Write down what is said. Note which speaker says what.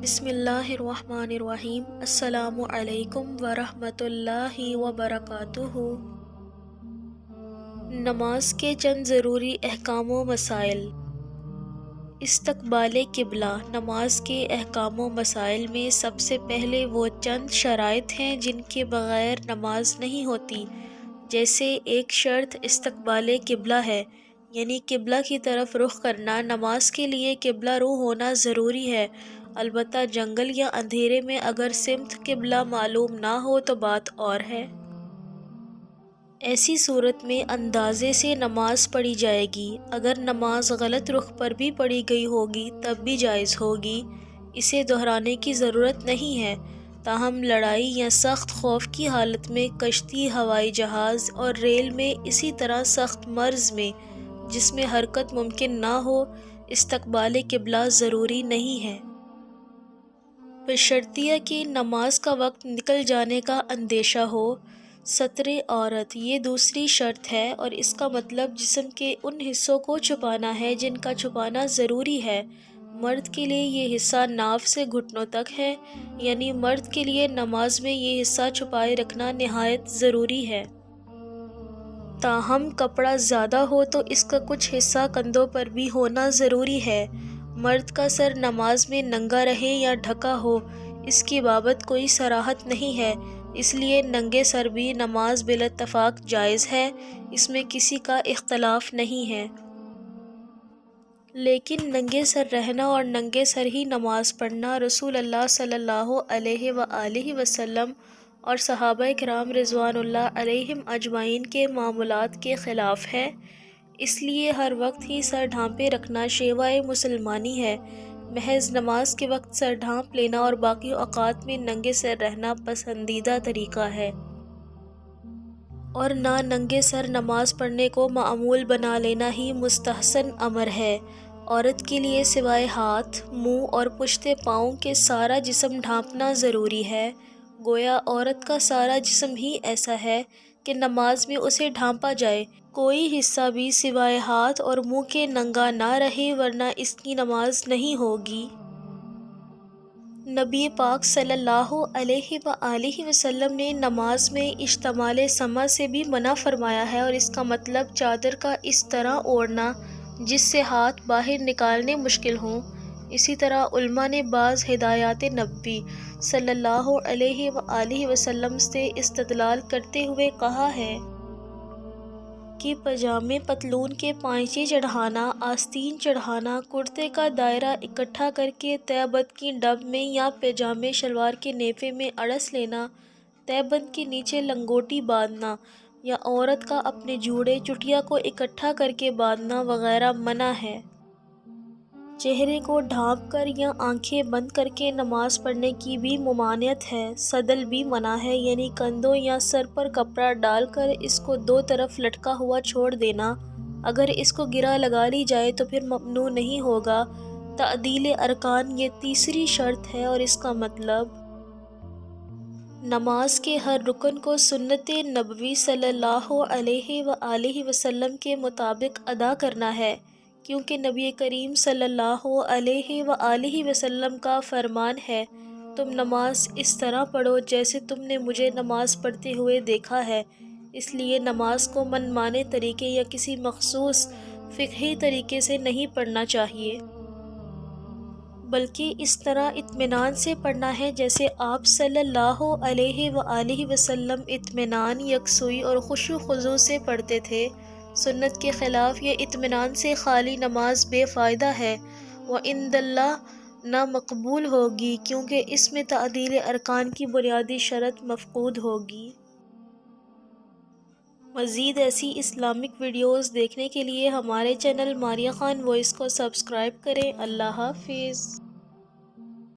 Speaker 1: بسم اللہ الرحمن الرحیم۔ السلام علیکم ورحمۃ اللہ وبرکاتہ۔ نماز کے چند ضروری احکام و مسائل۔ استقبال قبلہ نماز کے احکام و مسائل میں سب سے پہلے وہ چند شرائط ہیں جن کے بغیر نماز نہیں ہوتی، جیسے ایک شرط استقبال قبلہ ہے، یعنی قبلہ کی طرف رخ کرنا۔ نماز کے لیے قبلہ رو ہونا ضروری ہے، البتہ جنگل یا اندھیرے میں اگر سمت قبلہ معلوم نہ ہو تو بات اور ہے۔ ایسی صورت میں اندازے سے نماز پڑھی جائے گی، اگر نماز غلط رخ پر بھی پڑھی گئی ہوگی تب بھی جائز ہوگی، اسے دہرانے کی ضرورت نہیں ہے۔ تاہم لڑائی یا سخت خوف کی حالت میں کشتی، ہوائی جہاز اور ریل میں، اسی طرح سخت مرض میں جس میں حرکت ممکن نہ ہو، استقبال قبلہ ضروری نہیں ہے، بشرطیہ کہ نماز کا وقت نکل جانے کا اندیشہ ہو۔ ستر عورت یہ دوسری شرط ہے، اور اس کا مطلب جسم کے ان حصوں کو چھپانا ہے جن کا چھپانا ضروری ہے۔ مرد کے لیے یہ حصہ ناف سے گھٹنوں تک ہے، یعنی مرد کے لیے نماز میں یہ حصہ چھپائے رکھنا نہایت ضروری ہے۔ تاہم کپڑا زیادہ ہو تو اس کا کچھ حصہ کندھوں پر بھی ہونا ضروری ہے۔ مرد کا سر نماز میں ننگا رہے یا ڈھکا ہو، اس کی بابت کوئی صراحت نہیں ہے، اس لیے ننگے سر بھی نماز بالاتفاق جائز ہے، اس میں کسی کا اختلاف نہیں ہے۔ لیکن ننگے سر رہنا اور ننگے سر ہی نماز پڑھنا رسول اللہ صلی اللہ علیہ وآلہ وسلم اور صحابہ کرام رضوان اللہ علیہم اجمعین کے معمولات کے خلاف ہے، اس لیے ہر وقت ہی سر ڈھانپے رکھنا شیوہ مسلمانی ہے۔ محض نماز کے وقت سر ڈھانپ لینا اور باقی اوقات میں ننگے سر رہنا پسندیدہ طریقہ ہے، اور نہ ننگے سر نماز پڑھنے کو معمول بنا لینا ہی مستحسن امر ہے۔ عورت کے لیے سوائے ہاتھ، منہ اور پشت پاؤں کے سارا جسم ڈھانپنا ضروری ہے، گویا عورت کا سارا جسم ہی ایسا ہے کہ نماز میں اسے ڈھانپا جائے، کوئی حصہ بھی سوائے ہاتھ اور منہ کے ننگا نہ رہے، ورنہ اس کی نماز نہیں ہوگی۔ نبی پاک صلی اللہ علیہ وآلہ وسلم نے نماز میں اشتعال سمع سے بھی منع فرمایا ہے، اور اس کا مطلب چادر کا اس طرح اوڑھنا جس سے ہاتھ باہر نکالنے مشکل ہوں۔ اسی طرح علماء نے بعض ہدایات نبی صلی اللہ علیہ وآلہ وسلم سے استدلال کرتے ہوئے کہا ہے کہ پاجامے پتلون کے پائچے چڑھانا، آستین چڑھانا، کرتے کا دائرہ اکٹھا کرکے تہہ بند کی ڈب میں یا پاجامے شلوار کے نیفے میں اڑس لینا، تہہ بند کے نیچے لنگوٹی باندھنا، یا عورت کا اپنے جوڑے چٹیا کو اکٹھا کرکے باندھنا وغیرہ منع ہے۔ چہرے کو ڈھانپ کر یا آنکھیں بند کرکے نماز پڑھنے کی بھی ممانعت ہے۔ صدل بھی منع ہے، یعنی کندھوں یا سر پر کپڑا ڈال کر اس کو دو طرف لٹکا ہوا چھوڑ دینا، اگر اس کو گرہ لگا لی جائے تو پھر ممنوع نہیں ہوگا۔ تعدیل ارکان یہ تیسری شرط ہے، اور اس کا مطلب نماز کے ہر رکن کو سنت نبوی صلی اللہ علیہ وآلہ وسلم کے مطابق ادا کرنا ہے، کیونکہ نبی کریم صلی اللہ علیہ وآلہ وسلم کا فرمان ہے، تم نماز اس طرح پڑھو جیسے تم نے مجھے نماز پڑھتے ہوئے دیکھا ہے۔ اس لیے نماز کو من مانے طریقے یا کسی مخصوص فقہی طریقے سے نہیں پڑھنا چاہیے، بلکہ اس طرح اطمینان سے پڑھنا ہے جیسے آپ صلی اللہ علیہ وآلہ وسلم اطمینان، یکسوئی اور خشوع و خضوع سے پڑھتے تھے۔ سنت کے خلاف یہ اطمینان سے خالی نماز بے فائدہ ہے، وعند اللہ نہ مقبول ہوگی، کیونکہ اس میں تعدیل ارکان کی بنیادی شرط مفقود ہوگی۔ مزید ایسی اسلامک ویڈیوز دیکھنے کے لیے ہمارے چینل ماریہ خان وائس کو سبسکرائب کریں۔ اللہ حافظ۔